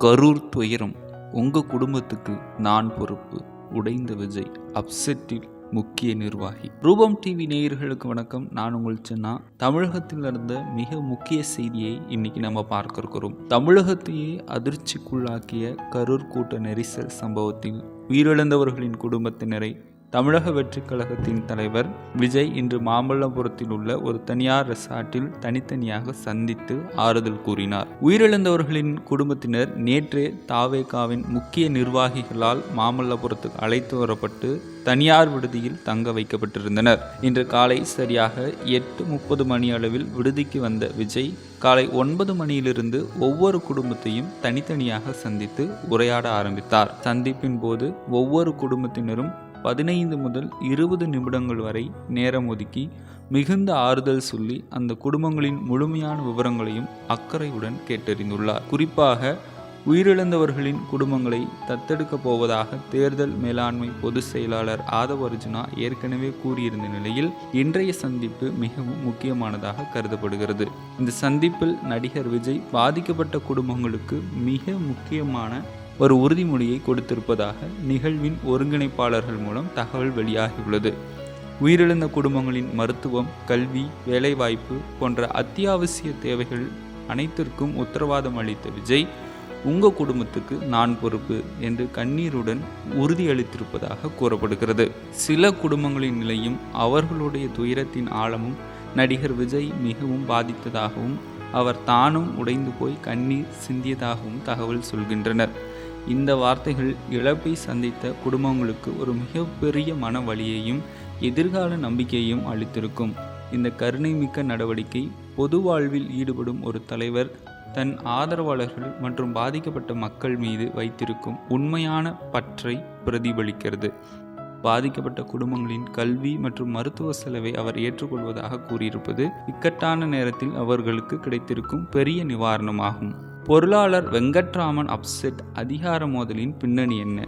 கரூர் துயரம், உங்க குடும்பத்துக்கு நான் பொறுப்பு. உடைந்த விஜய், அப்செட்டில் முக்கிய நிர்வாகி. ரூபம் டிவி நேயர்களுக்கு வணக்கம். நான் உங்கள் சின்னா. தமிழகத்தில் நடந்த மிக முக்கிய செய்தியை இன்னைக்கு நம்ம பார்க்க இருக்கிறோம். தமிழகத்தையே அதிர்ச்சிக்குள்ளாக்கிய கரூர் கூட்ட நெரிசல் சம்பவத்தில் உயிரிழந்தவர்களின் குடும்பத்தினரை தமிழக வெற்றி கழகத்தின் தலைவர் விஜய் இன்று மாமல்லபுரத்தில் உள்ள ஒரு தனியார் ரெசார்ட்டில் தனித்தனியாக சந்தித்து ஆறுதல் கூறினார். உயிரிழந்தவர்களின் குடும்பத்தினர் நேற்றே தாவேகாவின் முக்கிய நிர்வாகிகளால் மாமல்லபுரத்துக்கு அழைத்து வரப்பட்டு தனியார் விடுதியில் தங்க வைக்கப்பட்டிருந்தனர். இன்று காலை சரியாக 8:30 மணி அளவில் விடுதிக்கு வந்த விஜய் காலை 9 மணியிலிருந்து ஒவ்வொரு குடும்பத்தையும் தனித்தனியாக சந்தித்து உரையாட ஆரம்பித்தார். சந்திப்பின் போது ஒவ்வொரு குடும்பத்தினரும் 15 முதல் 20 நிமிடங்கள் வரை நேரம் ஒதுக்கி மிகுந்த ஆறுதல் சொல்லி அந்த குடும்பங்களின் முழுமையான விவரங்களையும் அக்கறையுடன் கேட்டறிந்துள்ளார். குறிப்பாக உயிரிழந்தவர்களின் குடும்பங்களை தத்தெடுக்கப் போவதாக தேர்தல் மேலாண்மை பொதுச் செயலாளர் ஆதவ் அர்ஜுனா ஏற்கனவே கூறியிருந்த நிலையில் இன்றைய சந்திப்பு மிகவும் முக்கியமானதாக கருதப்படுகிறது. இந்த சந்திப்பில் நடிகர் விஜய் பாதிக்கப்பட்ட குடும்பங்களுக்கு மிக முக்கியமான ஒரு உறுதிமொழியை கொடுத்திருப்பதாக நிகழ்வின் ஒருங்கிணைப்பாளர்கள் மூலம் தகவல் வெளியாகியுள்ளது. உயிரிழந்த குடும்பங்களின் மருத்துவம், கல்வி, வேலைவாய்ப்பு போன்ற அத்தியாவசிய தேவைகள் அனைத்திற்கும் உத்தரவாதம் அளித்த விஜய், உங்க குடும்பத்துக்கு நான் பொறுப்பு என்று கண்ணீருடன் உறுதியளித்திருப்பதாக கூறப்படுகிறது. சில குடும்பங்களின் நிலையும் அவர்களுடைய துயரத்தின் ஆழமும் நடிகர் விஜய் மிகவும் பாதித்ததாகவும் அவர் தானும் உடைந்து போய் கண்ணீர் சிந்தியதாகவும் தகவல் சொல்கின்றனர். இந்த வார்த்தைகள் இழப்பை சந்தித்த குடும்பங்களுக்கு ஒரு மிகப்பெரிய மன வலியையும் எதிர்கால நம்பிக்கையையும் அளித்திருக்கும். இந்த கருணைமிக்க நடவடிக்கை பொது வாழ்வில் ஈடுபடும் ஒரு தலைவர் தன் ஆதரவாளர்கள் மற்றும் பாதிக்கப்பட்ட மக்கள் மீது வைத்திருக்கும் உண்மையான பற்றை பிரதிபலிக்கிறது. பாதிக்கப்பட்ட குடும்பங்களின் கல்வி மற்றும் மருத்துவ செலவை அவர் ஏற்றுக்கொள்வதாக கூறியிருப்பது இக்கட்டான நேரத்தில் அவர்களுக்கு கிடைத்திருக்கும் பெரிய நிவாரணமாகும். பொருளாளர் வெங்கட்ராமன் அப்செட், அதிகார மோதலின் பின்னணி என்ன?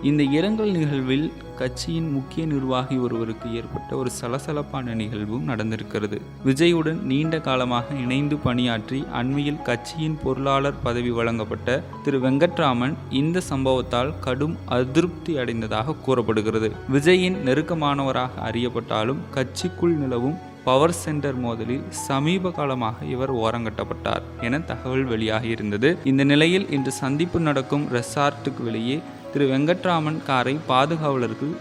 இந்த இரங்கல் நிகழ்வில் கட்சியின் முக்கிய நிர்வாகி ஒருவருக்கு ஏற்பட்ட ஒரு சலசலப்பான நிகழ்வும் நடந்திருக்கிறது. விஜயுடன் நீண்ட காலமாக இணைந்து பணியாற்றி அண்மையில் கட்சியின் பொருளாளர் பதவி வழங்கப்பட்ட திரு வெங்கட்ராமன் இந்த சம்பவத்தால் கடும் அதிருப்தி அடைந்ததாக கூறப்படுகிறது. விஜயின் நெருக்கமானவராக அறியப்பட்டாலும் கட்சிக்குள் நிலவும் பவர் சென்டர் மோதலில் சமீப காலமாக இவர் ஓரங்கட்டப்பட்டார் என தகவல் வெளியாகியிருந்தது. இந்த நிலையில் இன்று சந்திப்பு நடக்கும் ரெசார்ட்டுக்கு வெளியே திரு வெங்கட்ராமன் காரை பாதுகாவலர்கள்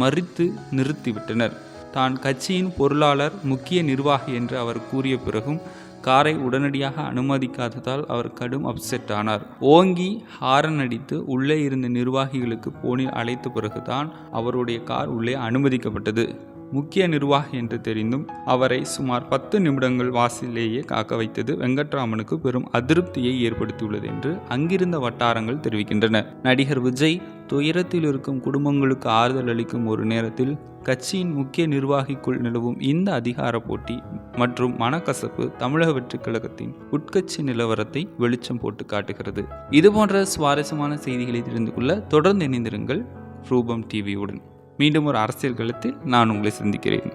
மறித்து நிறுத்திவிட்டனர். தான் கட்சியின் பொருளாளர், முக்கிய நிர்வாகி என்று அவர் கூறிய பிறகும் காரை உடனடியாக அனுமதிக்காததால் அவர் கடும் அப்செட் ஆனார். ஓங்கி ஹாரன் அடித்து உள்ளே இருந்த நிர்வாகிகளுக்கு போனில் அழைத்த பிறகுதான் அவருடைய கார் உள்ளே அனுமதிக்கப்பட்டது. முக்கிய நிர்வாகி என்று தெரிந்தும் அவரை சுமார் 10 நிமிடங்கள் வாசலிலேயே காக்க வைத்தது வெங்கட்ராமனுக்கு பெரும் அதிருப்தியை ஏற்படுத்தியுள்ளது என்று அங்கிருந்த வட்டாரங்கள் தெரிவிக்கின்றன. நடிகர் விஜய் துயரத்தில் இருக்கும் குடும்பங்களுக்கு ஆறுதல் அளிக்கும் ஒரு நேரத்தில் கட்சியின் முக்கிய நிர்வாகிக்குள் நிலவும் இந்த அதிகார போட்டி மற்றும் மனக்கசப்பு தமிழக வெற்றி கழகத்தின் உட்கட்சி நிலவரத்தை வெளிச்சம் போட்டு காட்டுகிறது. இதுபோன்ற சுவாரஸ்யமான செய்திகளை தெரிந்து கொள்ள தொடர்ந்து இணைந்திருங்கள் ரூபம் டிவியுடன். மீண்டும் ஒரு அரசியல் களத்தில் நான் உங்களை சந்திக்கிறேன்.